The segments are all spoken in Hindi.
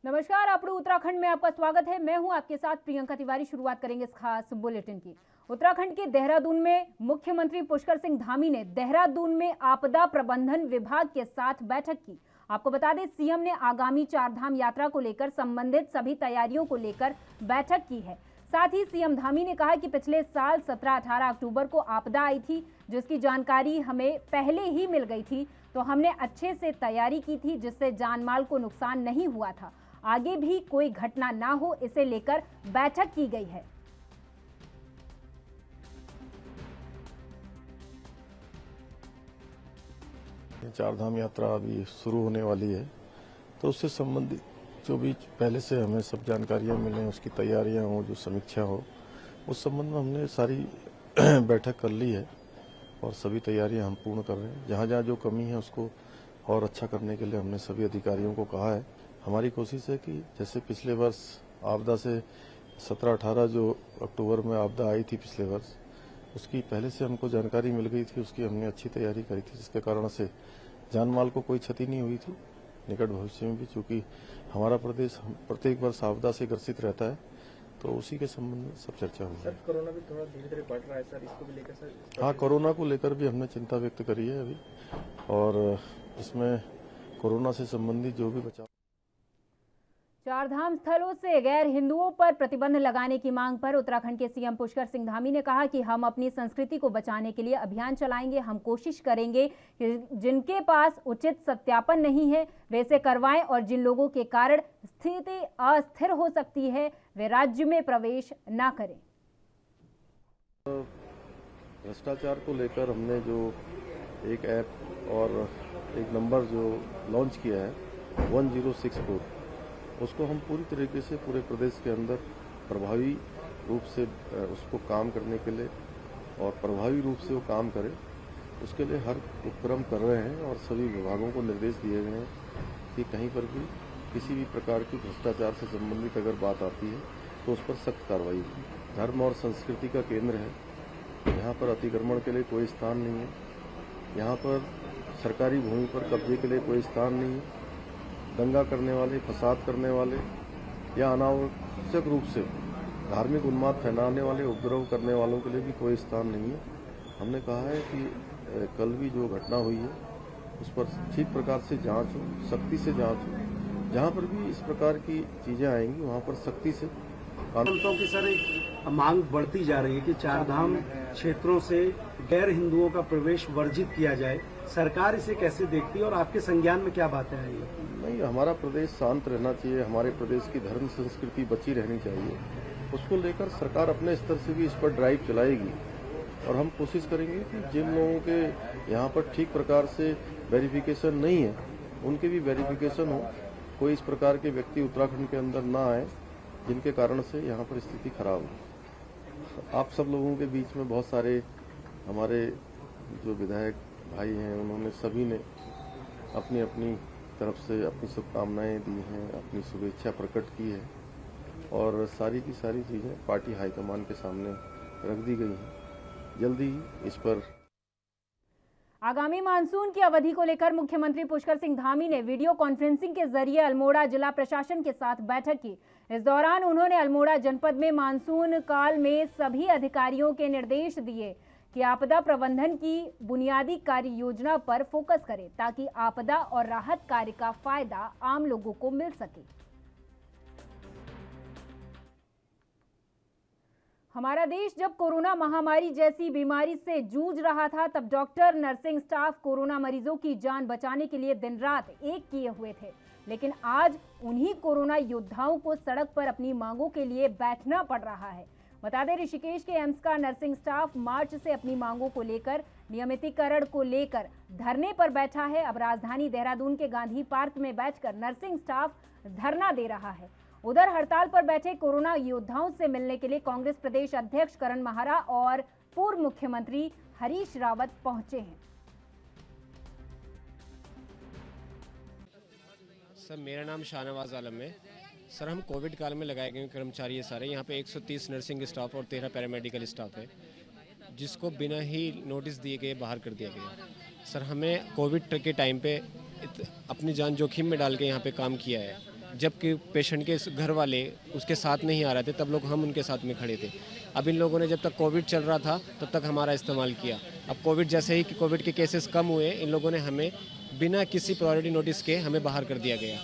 नमस्कार, अपने उत्तराखंड में आपका स्वागत है। मैं हूं आपके साथ प्रियंका तिवारी। शुरुआत करेंगे इस खास बुलेटिन की। उत्तराखंड के देहरादून में मुख्यमंत्री पुष्कर सिंह धामी ने देहरादून में आपदा प्रबंधन विभाग के साथ बैठक की। आपको बता दें, सीएम ने आगामी चारधाम यात्रा को लेकर संबंधित सभी तैयारियों को लेकर बैठक की है। साथ ही सीएम धामी ने कहा कि पिछले साल 17-18 अक्टूबर को आपदा आई थी, जिसकी जानकारी हमें पहले ही मिल गई थी, तो हमने अच्छे से तैयारी की थी, जिससे जानमाल को नुकसान नहीं हुआ था। आगे भी कोई घटना ना हो, इसे लेकर बैठक की गई है। चारधाम यात्रा अभी शुरू होने वाली है, तो उससे संबंधित जो भी पहले से हमें सब जानकारियां मिलें, उसकी तैयारियां हो, जो समीक्षा हो, उस संबंध में हमने सारी बैठक कर ली है और सभी तैयारियां हम पूर्ण कर रहे हैं। जहां जहां जो कमी है उसको और अच्छा करने के लिए हमने सभी अधिकारियों को कहा है। हमारी कोशिश है कि जैसे पिछले वर्ष आपदा से 17-18 जो अक्टूबर में आपदा आई थी पिछले वर्ष, उसकी पहले से हमको जानकारी मिल गई थी, उसकी हमने अच्छी तैयारी करी थी, जिसके कारण से जान माल को कोई क्षति नहीं हुई थी। निकट भविष्य में भी चूंकि हमारा प्रदेश प्रत्येक वर्ष आपदा से ग्रसित रहता है, तो उसी के संबंध में सब चर्चा हुई। सर, कोरोना भी थोड़ा धीरे धीरे बढ़ रहा है सर, इसको भी लेकर सर? हाँ, कोरोना को लेकर भी हमने चिंता व्यक्त करी है अभी, और इसमें कोरोना से संबंधित जो भी बचाव। चारधाम स्थलों से गैर हिंदुओं पर प्रतिबंध लगाने की मांग पर उत्तराखंड के सीएम पुष्कर सिंह धामी ने कहा कि हम अपनी संस्कृति को बचाने के लिए अभियान चलाएंगे। हम कोशिश करेंगे कि जिनके पास उचित सत्यापन नहीं है वे इसे करवाएं, और जिन लोगों के कारण स्थिति अस्थिर हो सकती है वे राज्य में प्रवेश न करें। भ्रष्टाचार को लेकर हमने जो एक ऐप और एक नंबर जो लॉन्च किया है 1064, उसको हम पूरी तरीके से पूरे प्रदेश के अंदर प्रभावी रूप से उसको काम करने के लिए और प्रभावी रूप से वो काम करे, उसके लिए हर उपक्रम कर रहे हैं और सभी विभागों को निर्देश दिए गए हैं कि कहीं पर भी किसी भी प्रकार की भ्रष्टाचार से संबंधित अगर बात आती है तो उस पर सख्त कार्रवाई की। धर्म और संस्कृति का केंद्र है, यहाँ पर अतिक्रमण के लिए कोई स्थान नहीं है, यहाँ पर सरकारी भूमि पर कब्जे के लिए कोई स्थान नहीं है। दंगा करने वाले, फसाद करने वाले या अनावश्यक रूप से धार्मिक उन्माद फैलाने वाले, उपद्रव करने वालों के लिए भी कोई स्थान नहीं है। हमने कहा है कि कल भी जो घटना हुई है उस पर ठीक प्रकार से जांच हो, सख्ती से जांच हो। जहां पर भी इस प्रकार की चीजें आएंगी वहां पर सख्ती से कानून की सर एक मांग बढ़ती जा रही है कि चारधाम क्षेत्रों से गैर हिंदुओं का प्रवेश वर्जित किया जाए। सरकार इसे कैसे देखती है और आपके संज्ञान में क्या बातें आई है? नहीं, हमारा प्रदेश शांत रहना चाहिए, हमारे प्रदेश की धर्म संस्कृति बची रहनी चाहिए। उसको लेकर सरकार अपने स्तर से भी इस पर ड्राइव चलाएगी और हम कोशिश करेंगे कि जिन लोगों के यहाँ पर ठीक प्रकार से वेरिफिकेशन नहीं है उनके भी वेरिफिकेशन हो। कोई इस प्रकार के व्यक्ति उत्तराखंड के अंदर ना आए जिनके कारण से यहाँ पर स्थिति खराब हो। आप सब लोगों के बीच में बहुत सारे हमारे जो विधायक भाई हैं, उन्होंने सभी ने अपनी अपनी तरफ से अपनी शुभकामनाएं दी हैं, अपनी शुभेच्छा प्रकट की है और सारी की सारी चीज़ें पार्टी हाईकमान के सामने रख दी गई हैं। जल्दी ही इस पर आगामी मानसून की अवधि को लेकर मुख्यमंत्री पुष्कर सिंह धामी ने वीडियो कॉन्फ्रेंसिंग के जरिए अल्मोड़ा जिला प्रशासन के साथ बैठक की। इस दौरान उन्होंने अल्मोड़ा जनपद में मानसून काल में सभी अधिकारियों के निर्देश दिए कि आपदा प्रबंधन की बुनियादी कार्य योजना पर फोकस करें, ताकि आपदा और राहत कार्य का फायदा आम लोगों को मिल सके। हमारा देश जब कोरोना महामारी जैसी बीमारी से जूझ रहा था, तब डॉक्टर, नर्सिंग स्टाफ कोरोना मरीजों की जान बचाने के लिए दिन रात एक किए हुए थे। लेकिन आज उन्हीं कोरोना योद्धाओं को सड़क पर अपनी मांगों के लिए बैठना पड़ रहा है। बता दें, ऋषिकेश के एम्स का नर्सिंग स्टाफ मार्च से अपनी मांगों को लेकर, नियमितीकरण को लेकर धरने पर बैठा है। अब राजधानी देहरादून के गांधी पार्क में बैठकर नर्सिंग स्टाफ धरना दे रहा है। उधर हड़ताल पर बैठे कोरोना योद्धाओं से मिलने के लिए कांग्रेस प्रदेश अध्यक्ष करण माहरा और पूर्व मुख्यमंत्री हरीश रावत पहुंचे हैं। सर, मेरा नाम शाहनवाज आलम है। सर, हम कोविड काल में लगाए गए कर्मचारी है सारे। यहाँ पे 130 नर्सिंग स्टाफ और 13 पैरामेडिकल स्टाफ है, जिसको बिना ही नोटिस दिए गए बाहर कर दिया गया। सर, हमें कोविड के टाइम पे अपनी जान जोखिम में डाल के यहाँ पे काम किया है। जबकि पेशेंट के घर वाले उसके साथ नहीं आ रहे थे, तब लोग हम उनके साथ में खड़े थे। अब इन लोगों ने जब तक कोविड चल रहा था तब तक हमारा इस्तेमाल किया। अब कोविड जैसे ही कोविड के केसेस कम हुए, इन लोगों ने हमें बिना किसी प्रायोरिटी नोटिस के हमें बाहर कर दिया गया।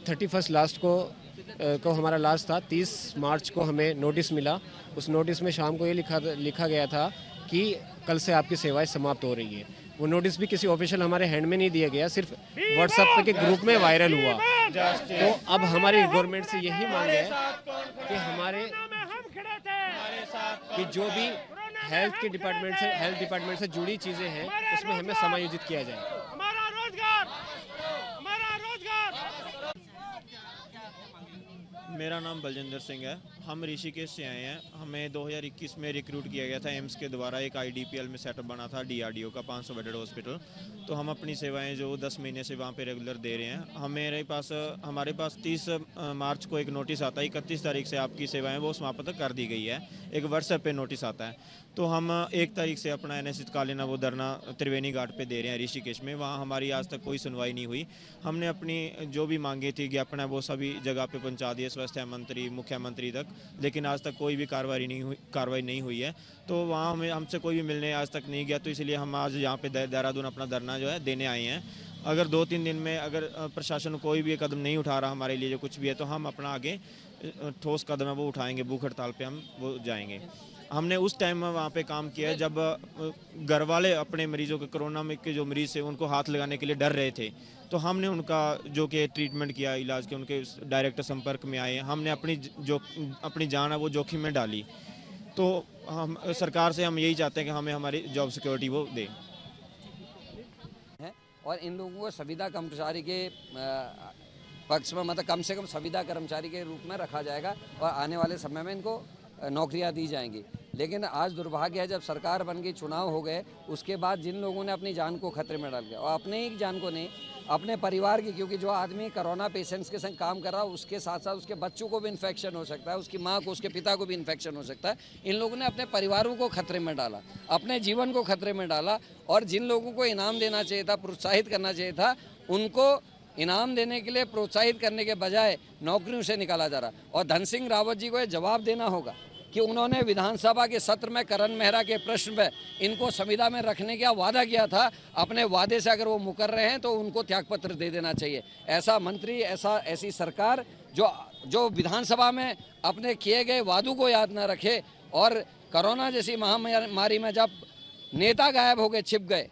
31 लास्ट को हमारा लास्ट था, 30 मार्च को हमें नोटिस मिला। उस नोटिस में शाम को ये लिखा गया था कि कल से आपकी सेवाएं समाप्त हो रही है। वो नोटिस भी किसी ऑफिशियल हमारे हैंड में नहीं दिया गया, सिर्फ व्हाट्सएप के ग्रुप में वायरल हुआ। तो अब हमारी गवर्नमेंट से यही मांग है कि हमारे कि जो भी हेल्थ डिपार्टमेंट से जुड़ी चीज़ें हैं उसमें हमें समायोजित किया जाए। मेरा नाम बलजिंदर सिंह है। हम ऋषिकेश से आए हैं। हमें 2021 में रिक्रूट किया गया था एम्स के द्वारा। एक IDPL में सेटअप बना था DRDO का 500 बेडेड हॉस्पिटल। तो हम अपनी सेवाएं जो 10 महीने से वहाँ पे रेगुलर दे रहे हैं। हमारे पास 30 मार्च को एक नोटिस आता है, 31 तारीख से आपकी सेवाएं वो समाप्त कर दी गई है। एक व्हाट्सएप पे नोटिस आता है। तो हम 1 तारीख से अपना अनिश्चितकालीन वो धरना त्रिवेणी घाट पे दे रहे हैं ऋषिकेश में। वहाँ हमारी आज तक कोई सुनवाई नहीं हुई। हमने अपनी जो भी मांगे थी ज्ञापन है वो सभी जगह पे पहुँचा दिए, स्वास्थ्य मंत्री, मुख्यमंत्री तक, लेकिन आज तक कोई भी कार्रवाई नहीं हुई है। तो वहाँ हमसे कोई भी मिलने आज तक नहीं गया। तो इसलिए हम आज यहाँ पे देहरादून अपना धरना जो है देने आए हैं। अगर 2-3 दिन में अगर प्रशासन कोई भी कदम नहीं उठा रहा हमारे लिए जो कुछ भी है, तो हम अपना आगे ठोस कदम है वो उठाएंगे, भूख हड़ताल पे हम वो जाएंगे। हमने उस टाइम में वहाँ पे काम किया जब घर वाले अपने मरीजों के कोरोना में के जो मरीज थे उनको हाथ लगाने के लिए डर रहे थे। तो हमने उनका जो कि ट्रीटमेंट किया, इलाज के उनके डायरेक्ट संपर्क में आए। हमने अपनी जान है वो जोखिम में डाली। तो हम सरकार से हम यही चाहते हैं कि हमें हमारी जॉब सिक्योरिटी वो दे। और इन लोगों को संविदा कर्मचारी के पक्ष में, मतलब कम से कम संविदा कर्मचारी के रूप में रखा जाएगा और आने वाले समय में इनको नौकरियां दी जाएंगी। लेकिन आज दुर्भाग्य है, जब सरकार बन गई, चुनाव हो गए, उसके बाद जिन लोगों ने अपनी जान को खतरे में डाल दिया, और अपने ही जान को नहीं, अपने परिवार की, क्योंकि जो आदमी कोरोना पेशेंट्स के संग काम कर रहा है उसके साथ साथ उसके बच्चों को भी इन्फेक्शन हो सकता है, उसकी माँ को, उसके पिता को भी इन्फेक्शन हो सकता है। इन लोगों ने अपने परिवारों को खतरे में डाला, अपने जीवन को खतरे में डाला। और जिन लोगों को इनाम देना चाहिए था, प्रोत्साहित करना चाहिए था, उनको इनाम देने के लिए प्रोत्साहित करने के बजाय नौकरियों से निकाला जा रहा। और धन सिंह रावत जी को ये जवाब देना होगा कि उन्होंने विधानसभा के सत्र में करण मेहरा के प्रश्न पे इनको संविदा में रखने का वादा किया था। अपने वादे से अगर वो मुकर रहे हैं तो उनको त्यागपत्र दे देना चाहिए। ऐसा मंत्री, ऐसी सरकार जो विधानसभा में अपने किए गए वादों को याद न रखे, और कोरोना जैसी महामारी में जब नेता गायब हो गए, छिप गए,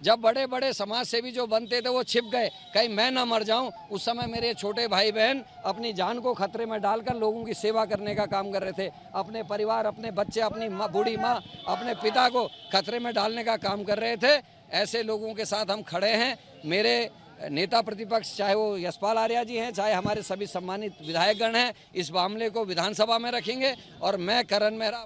जब बड़े बड़े समाज सेवी जो बनते थे वो छिप गए, कहीं मैं ना मर जाऊं, उस समय मेरे छोटे भाई बहन अपनी जान को खतरे में डालकर लोगों की सेवा करने का काम कर रहे थे। अपने परिवार, अपने बच्चे, अपनी बूढ़ी माँ, अपने पिता को खतरे में डालने का काम कर रहे थे। ऐसे लोगों के साथ हम खड़े हैं। मेरे नेता प्रतिपक्ष, चाहे वो यशपाल आर्या जी हैं, चाहे हमारे सभी सम्मानित विधायकगण हैं, इस मामले को विधानसभा में रखेंगे। और मैं करण मेहरा।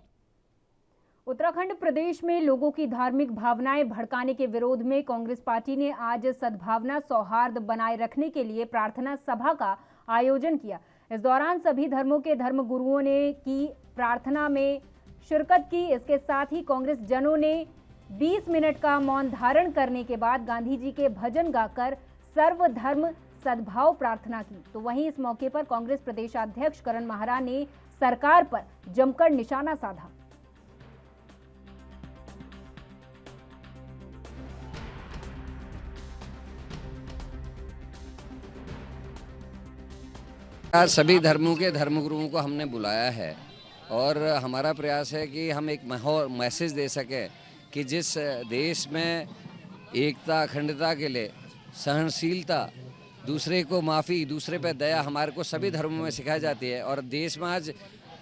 उत्तराखंड प्रदेश में लोगों की धार्मिक भावनाएं भड़काने के विरोध में कांग्रेस पार्टी ने आज सद्भावना सौहार्द बनाए रखने के लिए प्रार्थना सभा का आयोजन किया। इस दौरान सभी धर्मों के धर्मगुरुओं ने की प्रार्थना में शिरकत की। इसके साथ ही कांग्रेस जनों ने 20 मिनट का मौन धारण करने के बाद गांधी जी के भजन गाकर सर्वधर्म सद्भाव प्रार्थना की। तो वहीं इस मौके पर कांग्रेस प्रदेशाध्यक्ष करण माहरा ने सरकार पर जमकर निशाना साधा। आज सभी धर्मों के धर्मगुरुओं को हमने बुलाया है और हमारा प्रयास है कि हम एक मैसेज दे सकें कि जिस देश में एकता, अखंडता के लिए सहनशीलता, दूसरे को माफ़ी, दूसरे पे दया हमारे को सभी धर्मों में सिखाई जाती है। और देश में आज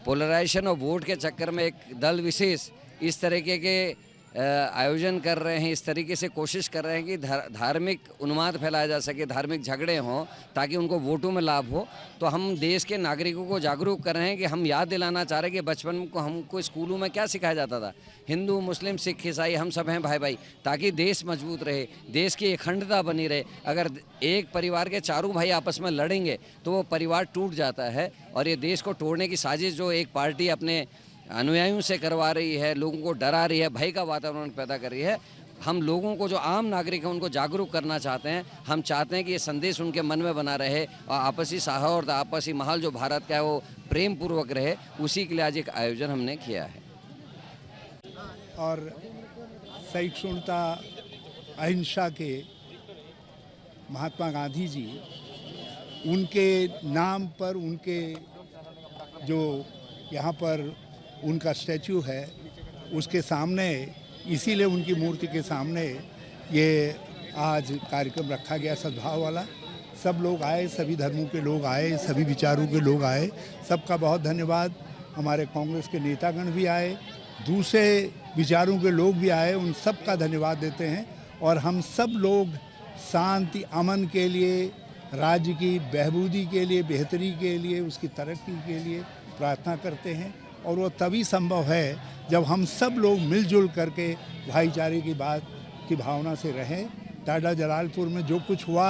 पोलराइजेशन और वोट के चक्कर में एक दल विशेष इस तरीके के आयोजन कर रहे हैं, इस तरीके से कोशिश कर रहे हैं कि धार्मिक उन्माद फैलाया जा सके, धार्मिक झगड़े हों ताकि उनको वोटों में लाभ हो। तो हम देश के नागरिकों को जागरूक कर रहे हैं कि हम याद दिलाना चाह रहे हैं कि बचपन को हमको स्कूलों में क्या सिखाया जाता था, हिंदू, मुस्लिम, सिख, ईसाई हम सब हैं भाई भाई, ताकि देश मजबूत रहे, देश की अखंडता बनी रहे। अगर एक परिवार के चारों भाई आपस में लड़ेंगे तो वो परिवार टूट जाता है। और ये देश को तोड़ने की साजिश जो एक पार्टी अपने अनुयायियों से करवा रही है, लोगों को डरा रही है, भय का वातावरण पैदा कर रही है, हम लोगों को, जो आम नागरिक हैं, उनको जागरूक करना चाहते हैं। हम चाहते हैं कि ये संदेश उनके मन में बना रहे और आपसी सौहार्द, आपसी माहौल जो भारत का है वो प्रेम पूर्वक रहे। उसी के लिए आज एक आयोजन हमने किया है। और सहिष्णुता, अहिंसा के महात्मा गांधी जी, उनके नाम पर उनके जो यहाँ पर उनका स्टैचू है, उसके सामने, इसीलिए उनकी मूर्ति के सामने ये आज कार्यक्रम रखा गया सद्भाव वाला। सब लोग आए, सभी धर्मों के लोग आए, सभी विचारों के लोग आए, सबका बहुत धन्यवाद। हमारे कांग्रेस के नेतागण भी आए, दूसरे विचारों के लोग भी आए, उन सब का धन्यवाद देते हैं। और हम सब लोग शांति, अमन के लिए, राज्य की बहबूदी के लिए, बेहतरी के लिए, उसकी तरक्की के लिए प्रार्थना करते हैं। और वो तभी संभव है जब हम सब लोग मिलजुल करके भाईचारे की बात की भावना से रहें। टाटा जलालपुर में जो कुछ हुआ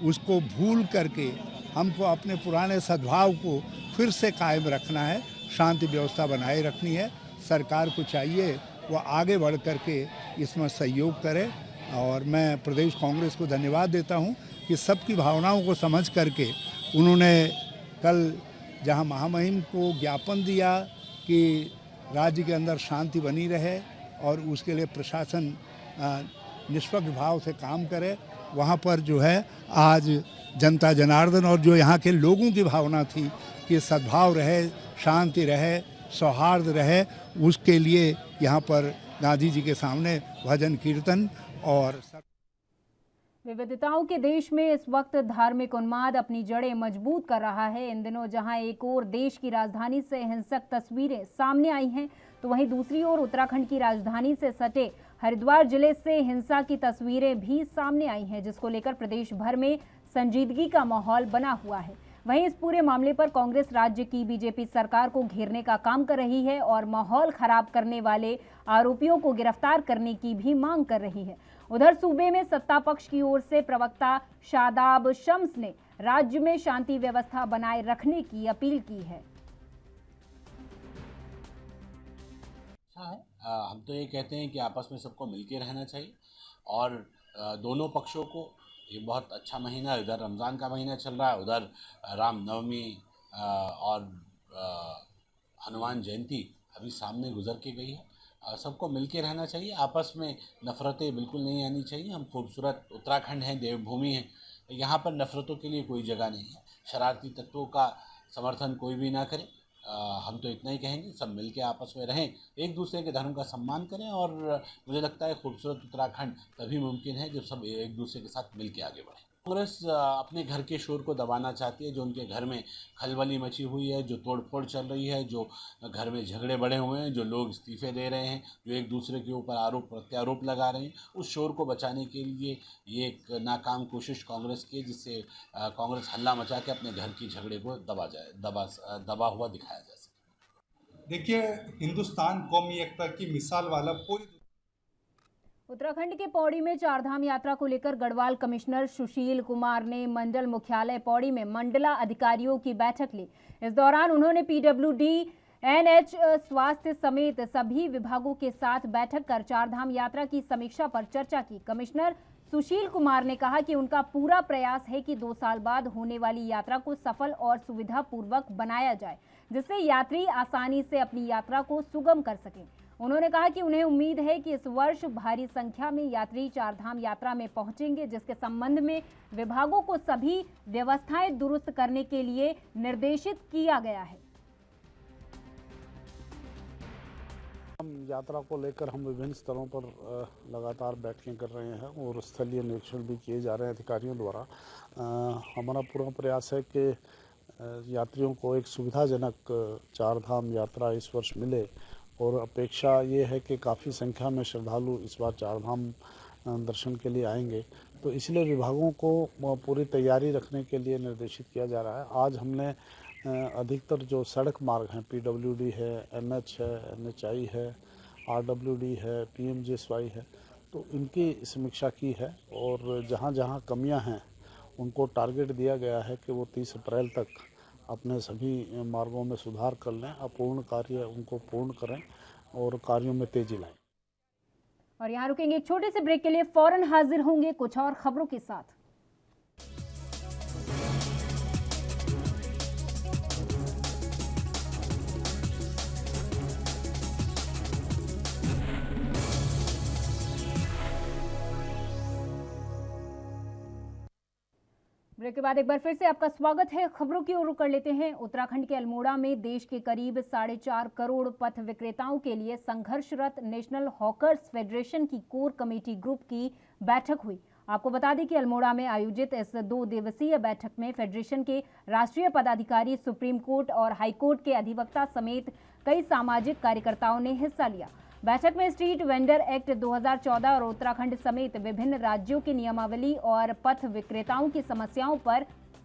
उसको भूल करके हमको अपने पुराने सद्भाव को फिर से कायम रखना है, शांति व्यवस्था बनाए रखनी है। सरकार को चाहिए वो आगे बढ़ करके इसमें सहयोग करे। और मैं प्रदेश कांग्रेस को धन्यवाद देता हूं कि सबकी भावनाओं को समझ करके उन्होंने कल जहां महामहिम को ज्ञापन दिया कि राज्य के अंदर शांति बनी रहे और उसके लिए प्रशासन निष्पक्ष भाव से काम करे, वहाँ पर जो है आज जनता जनार्दन और जो यहाँ के लोगों की भावना थी कि सद्भाव रहे, शांति रहे, सौहार्द रहे, उसके लिए यहाँ पर गांधी जी के सामने भजन कीर्तन और विविधताओं के देश में इस वक्त धार्मिक उन्माद अपनी जड़ें मजबूत कर रहा है। इन दिनों जहां एक ओर देश की राजधानी से हिंसक तस्वीरें सामने आई हैं, तो वहीं दूसरी ओर उत्तराखंड की राजधानी से सटे हरिद्वार जिले से हिंसा की तस्वीरें भी सामने आई हैं, जिसको लेकर प्रदेश भर में संजीदगी का माहौल बना हुआ है। वहीं इस पूरे मामले पर कांग्रेस राज्य की बीजेपी सरकार को घेरने का काम कर रही है और माहौल खराब करने वाले आरोपियों को गिरफ्तार करने की भी मांग कर रही है। उधर सूबे में सत्ता पक्ष की ओर से प्रवक्ता शादाब शम्स ने राज्य में शांति व्यवस्था बनाए रखने की अपील की है। हम तो ये कहते हैं कि आपस में सबको मिलकर रहना चाहिए और दोनों पक्षों को, ये बहुत अच्छा महीना, इधर रमज़ान का महीना चल रहा है, उधर रामनवमी और हनुमान जयंती अभी सामने गुजर के गई है। सबको मिलके रहना चाहिए, आपस में नफ़रतें बिल्कुल नहीं आनी चाहिए। हम खूबसूरत उत्तराखंड हैं, देवभूमि है, यहाँ पर नफ़रतों के लिए कोई जगह नहीं है। शरारती तत्वों का समर्थन कोई भी ना करे। हम तो इतना ही कहेंगे, सब मिलके आपस में रहें, एक दूसरे के धर्म का सम्मान करें और मुझे लगता है खूबसूरत उत्तराखंड तभी मुमकिन है जब सब एक दूसरे के साथ मिलके आगे बढ़ें। कांग्रेस अपने घर के शोर को दबाना चाहती है, जो उनके घर में खलबली मची हुई है, जो तोड़फोड़ चल रही है, जो घर में झगड़े बढ़े हुए हैं, जो लोग इस्तीफे दे रहे हैं, जो एक दूसरे के ऊपर आरोप प्रत्यारोप लगा रहे हैं, उस शोर को बचाने के लिए ये एक नाकाम कोशिश कांग्रेस की है, जिससे कांग्रेस हल्ला मचा के अपने घर की झगड़े को दबा हुआ दिखाया जा सके। देखिए, हिंदुस्तान कौमी एकता की मिसाल वाला पूरी उत्तराखंड के पौड़ी में चारधाम यात्रा को लेकर गढ़वाल कमिश्नर सुशील कुमार ने मंडल मुख्यालय पौड़ी में मंडला अधिकारियों की बैठक ली। इस दौरान उन्होंने पीडब्ल्यूडी, एनएच, स्वास्थ्य समेत सभी विभागों के साथ बैठक कर चारधाम यात्रा की समीक्षा पर चर्चा की। कमिश्नर सुशील कुमार ने कहा कि उनका पूरा प्रयास है कि 2 साल बाद होने वाली यात्रा को सफल और सुविधापूर्वक बनाया जाए, जिससे यात्री आसानी से अपनी यात्रा को सुगम कर सकें। उन्होंने कहा कि उन्हें उम्मीद है कि इस वर्ष भारी संख्या में यात्री चारधाम यात्रा में पहुंचेंगे, जिसके संबंध में विभागों को सभी व्यवस्थाएं दुरुस्त करने के लिए निर्देशित किया गया है। हम यात्रा को लेकर हम विभिन्न स्तरों पर लगातार बैठकें कर रहे हैं और स्थलीय निरीक्षण भी किए जा रहे हैं अधिकारियों द्वारा। हमारा पूरा प्रयास है कि यात्रियों को एक सुविधाजनक चारधाम यात्रा इस वर्ष मिले और अपेक्षा ये है कि काफ़ी संख्या में श्रद्धालु इस बार चारधाम दर्शन के लिए आएंगे, तो इसलिए विभागों को पूरी तैयारी रखने के लिए निर्देशित किया जा रहा है। आज हमने अधिकतर जो सड़क मार्ग हैं, पीडब्ल्यूडी है, एनएच है, एनएचआई है, आरडब्ल्यूडी है, पीएमजीएसवाई है, तो इनकी समीक्षा की है और जहाँ जहाँ कमियाँ हैं उनको टारगेट दिया गया है कि वो 30 अप्रैल तक अपने सभी मार्गों में सुधार कर लें, अपूर्ण कार्य उनको पूर्ण करें और कार्यों में तेजी लाएं। और यहाँ रुकेंगे एक छोटे से ब्रेक के लिए, फौरन हाजिर होंगे कुछ और खबरों के साथ। ब्रेक के बाद एक बार फिर से आपका स्वागत है। खबरों की ओर रुख कर लेते हैं। उत्तराखंड के अल्मोड़ा में देश के करीब 4.5 करोड़ पथ विक्रेताओं के लिए संघर्षरत नेशनल हॉकर्स फेडरेशन की कोर कमेटी ग्रुप की बैठक हुई। आपको बता दें कि अल्मोड़ा में आयोजित इस 2 दिवसीय बैठक में फेडरेशन के राष्ट्रीय पदाधिकारी, सुप्रीम कोर्ट और हाईकोर्ट के अधिवक्ता समेत कई सामाजिक कार्यकर्ताओं ने हिस्सा लिया। बैठक में स्ट्रीट वेंडर एक्ट 2014 और उत्तराखंड समेत विभिन्न राज्यों की नियमावली और पथ विक्रेताओं की समस्याओं पर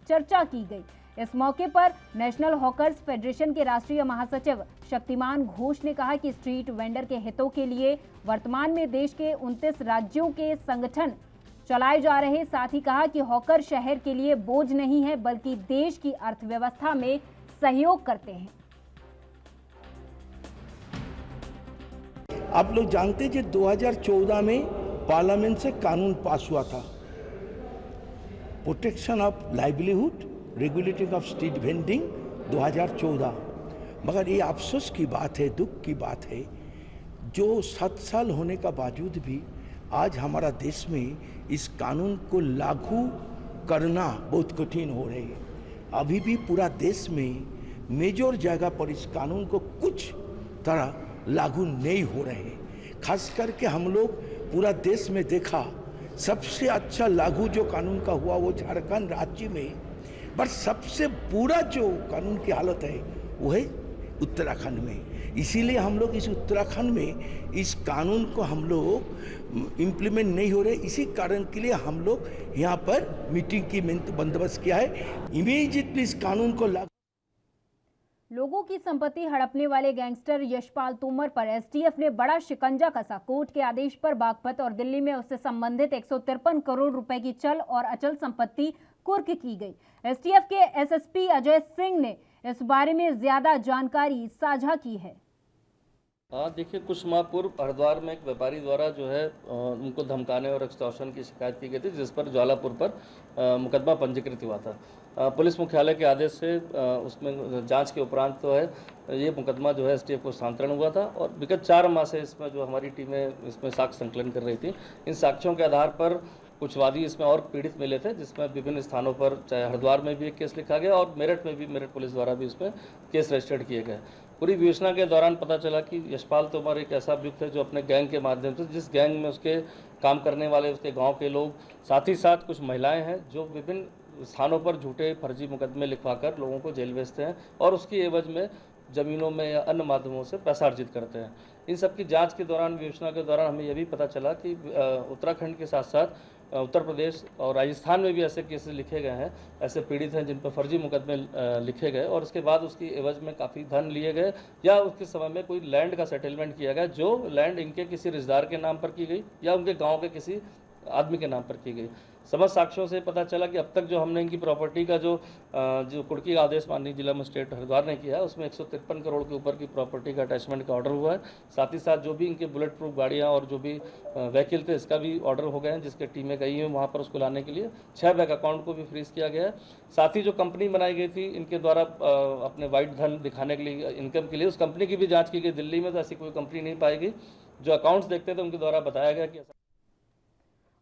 चर्चा की गई। इस मौके पर नेशनल हॉकर्स फेडरेशन के राष्ट्रीय महासचिव शक्तिमान घोष ने कहा कि स्ट्रीट वेंडर के हितों के लिए वर्तमान में देश के 29 राज्यों के संगठन चलाए जा रहे। साथ ही कहा कि हॉकर शहर के लिए बोझ नहीं है बल्कि देश की अर्थव्यवस्था में सहयोग करते हैं। आप लोग जानते हैं 2014 में पार्लियामेंट से कानून पास हुआ था, protection of livelihood regulating of street vending 2014। मगर ये अफसोस की बात है, दुख की बात है, जो 7 साल होने का बावजूद भी आज हमारा देश में इस कानून को लागू करना बहुत कठिन हो रही है। अभी भी पूरा देश में मेजर जगह पर इस कानून को कुछ तरह लागू नहीं हो रहे हैं। खास करके हम लोग पूरा देश में देखा, सबसे अच्छा लागू जो कानून का हुआ वो झारखंड राज्य में, पर सबसे बुरा जो कानून की हालत है वो है उत्तराखंड में। इसीलिए हम लोग इस उत्तराखंड में इस कानून को हम लोग इम्प्लीमेंट नहीं हो रहे। इसी कारण के लिए हम लोग यहाँ पर मीटिंग की बंदोबस्त किया है। इमीडिएटली इस कानून को लागू। लोगों की संपत्ति हड़पने वाले गैंगस्टर यशपाल तोमर पर एसटीएफ ने बड़ा शिकंजा कसा। कोर्ट के आदेश पर बागपत और दिल्ली में उससे संबंधित 153 करोड़ रुपए की चल और अचल संपत्ति कुर्क की गई। एसटीएफ के एसएसपी अजय सिंह ने इस बारे में ज्यादा जानकारी साझा की है। देखिए, कुछ माह पूर्व हरिद्वार में एक व्यापारी द्वारा जो है उनको धमकाने और एक्सटॉर्शन की शिकायत की गई थी, जिस पर ज्वालापुर पर मुकदमा पंजीकृत हुआ था। पुलिस मुख्यालय के आदेश से उसमें जांच के उपरांत तो है ये मुकदमा जो है एसटीएफ को स्थानांतरण हुआ था और विगत 4 माह से इसमें जो हमारी टीमें इसमें साक्ष्य संकलन कर रही थी। इन साक्ष्यों के आधार पर कुछ वादी इसमें और पीड़ित मिले थे, जिसमें विभिन्न स्थानों पर चाहे हरिद्वार में भी एक केस लिखा गया और मेरठ में भी मेरठ पुलिस द्वारा भी इसमें केस रजिस्टर्ड किए गए। पूरी विवेचना के दौरान पता चला कि यशपाल तोमर एक ऐसा अभियुक्त है जो अपने गैंग के माध्यम से, जिस गैंग में उसके काम करने वाले उसके गांव के लोग, साथ ही साथ कुछ महिलाएं हैं जो विभिन्न स्थानों पर झूठे फर्जी मुकदमे लिखवाकर लोगों को जेल भेजते हैं और उसकी एवज में ज़मीनों में या अन्य माध्यमों से पैसा अर्जित करते हैं। इन सब की जांच के दौरान, विवेचना के दौरान हमें यह भी पता चला कि उत्तराखंड के साथ साथ उत्तर प्रदेश और राजस्थान में भी ऐसे केसेस लिखे गए हैं, ऐसे पीड़ित हैं जिन पर फर्जी मुकदमे लिखे गए और उसके बाद उसकी एवज में काफ़ी धन लिए गए या उसके समय में कोई लैंड का सेटलमेंट किया गया, जो लैंड इनके किसी रिश्तेदार के नाम पर की गई या उनके गाँव के किसी आदमी के नाम पर की गई। समझ साक्ष्यों से पता चला कि अब तक जो हमने इनकी प्रॉपर्टी का जो कुर्की आदेश माननीय जिला मजिस्ट्रेट हरिद्वार ने किया है, उसमें 153 करोड़ के ऊपर की प्रॉपर्टी का अटैचमेंट का ऑर्डर हुआ है। साथ ही साथ जो भी इनके बुलेट प्रूफ गाड़ियाँ और जो भी व्हीकल थे, इसका भी ऑर्डर हो गए हैं, जिसके टीमें गई हैं वहाँ पर उसको लाने के लिए। 6 बैंक अकाउंट को भी फ्रीज किया गया है। साथ ही जो कंपनी बनाई गई थी इनके द्वारा अपने वाइट धन दिखाने के लिए, इनकम के लिए, उस कंपनी की भी जाँच की गई। दिल्ली में तो ऐसी कोई कंपनी नहीं पाई गई। जो अकाउंट्स देखते थे उनके द्वारा बताया गया कि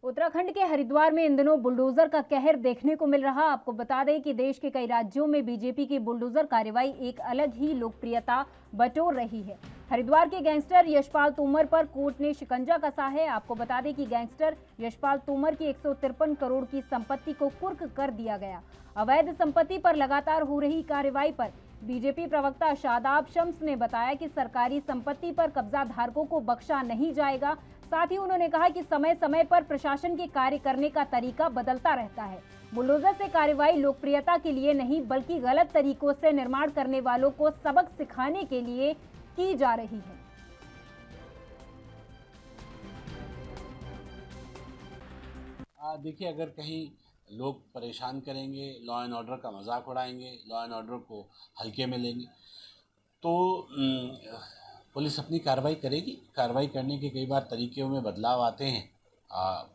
उत्तराखंड के हरिद्वार में इन दिनों बुलडोजर का कहर देखने को मिल रहा। आपको बता दें कि देश के कई राज्यों में बीजेपी की बुलडोजर कार्रवाई एक अलग ही लोकप्रियता बटोर रही है। हरिद्वार के गैंगस्टर यशपाल तोमर पर कोर्ट ने शिकंजा कसा है। आपको बता दें कि गैंगस्टर यशपाल तोमर की 153 करोड़ की संपत्ति को कुर्क कर दिया गया। अवैध संपत्ति पर लगातार हो रही कार्रवाई पर बीजेपी प्रवक्ता शादाब शम्स ने बताया कि सरकारी संपत्ति पर कब्जा धारकों को बख्शा नहीं जाएगा। साथ ही उन्होंने कहा कि समय समय पर प्रशासन के कार्य करने का तरीका बदलता रहता है। बुलडोजर से कार्रवाई लोकप्रियता के लिए नहीं बल्कि गलत तरीकों से निर्माण करने वालों को सबक सिखाने के लिए की जा रही है। देखिए, अगर कहीं लोग परेशान करेंगे, लॉ एंड ऑर्डर का मजाक उड़ाएंगे, लॉ एंड ऑर्डर को हल्के में लेंगे, तो पुलिस अपनी कार्रवाई करेगी। कार्रवाई करने के कई बार तरीक़ों में बदलाव आते हैं,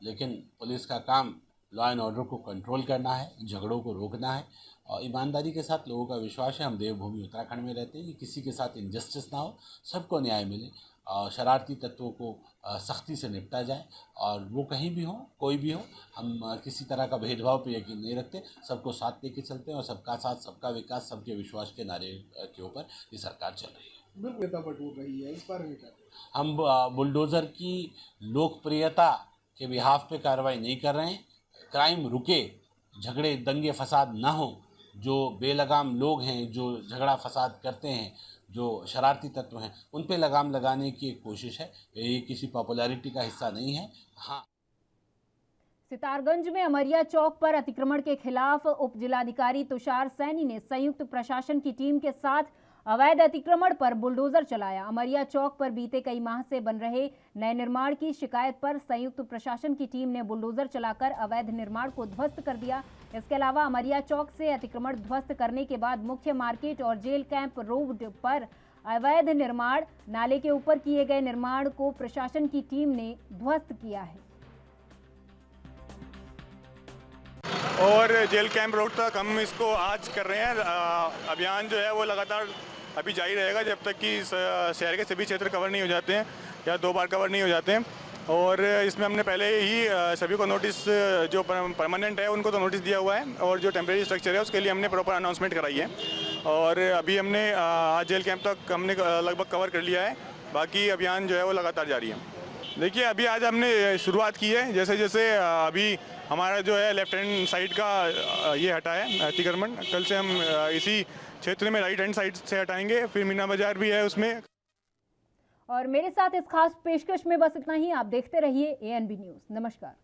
लेकिन पुलिस का काम लॉ एंड ऑर्डर को कंट्रोल करना है, झगड़ों को रोकना है और ईमानदारी के साथ लोगों का विश्वास है। हम देवभूमि उत्तराखंड में रहते हैं कि किसी के साथ इनजस्टिस ना हो, सबको न्याय मिले और शरारती तत्वों को सख्ती से निपटा जाए। और वो कहीं भी हो, कोई भी हो, हम किसी तरह का भेदभाव पे यकीन नहीं रखते, सबको साथ लेके चलते हैं और सबका साथ सबका विकास सबके विश्वास के नारे के ऊपर ये सरकार चल रही है। लोकप्रियता बटोर रही है, इस बारे में क्या? हम बुलडोज़र की लोकप्रियता के बिहाफ पे कार्रवाई नहीं कर रहे हैं। क्राइम रुके, झगड़े दंगे फसाद ना हो, जो बेलगाम लोग हैं, जो झगड़ा फसाद करते हैं, जो शरारती तत्व हैं, उन पे लगाम लगाने की एक कोशिश है। ये किसी पॉपुलैरिटी का हिस्सा नहीं है। हाँ, सितारगंज में अमरिया चौक पर अतिक्रमण के खिलाफ उप जिलाधिकारी तुषार सैनी ने संयुक्त प्रशासन की टीम के साथ अवैध अतिक्रमण पर बुलडोजर चलाया। अमरिया चौक पर बीते कई माह से बन रहे नए निर्माण की शिकायत पर संयुक्त प्रशासन की टीम ने बुलडोजर चलाकर अवैध निर्माण को ध्वस्त कर दिया। इसके अलावा अमरिया चौक से अतिक्रमण ध्वस्त करने के बाद मुख्य मार्केट और जेल कैंप रोड पर अवैध निर्माण, नाले के ऊपर किए गए निर्माण को प्रशासन की टीम ने ध्वस्त किया है। और जेल कैंप रोड तक हम इसको आज कर रहे हैं। अभियान जो है वो लगातार अभी जारी रहेगा जब तक कि शहर के सभी क्षेत्र कवर नहीं हो जाते हैं या 2 बार कवर नहीं हो जाते हैं। और इसमें हमने पहले ही सभी को नोटिस, जो परमानेंट है उनको तो नोटिस दिया हुआ है और जो टेम्परेरी स्ट्रक्चर है उसके लिए हमने प्रॉपर अनाउंसमेंट कराई है। और अभी हमने आज जेल कैंप तक हमने लगभग कवर कर लिया है। बाकी अभियान जो है वो लगातार जारी है। देखिए, अभी आज हमने शुरुआत की है। जैसे जैसे अभी हमारा जो है लेफ्ट हैंड साइड का ये हटा है अतिक्रमण, कल से हम इसी क्षेत्र में राइट हैंड साइड से हटाएंगे। फिर मीना बाजार भी है उसमें। और मेरे साथ इस खास पेशकश में बस इतना ही। आप देखते रहिए ANB न्यूज़। नमस्कार।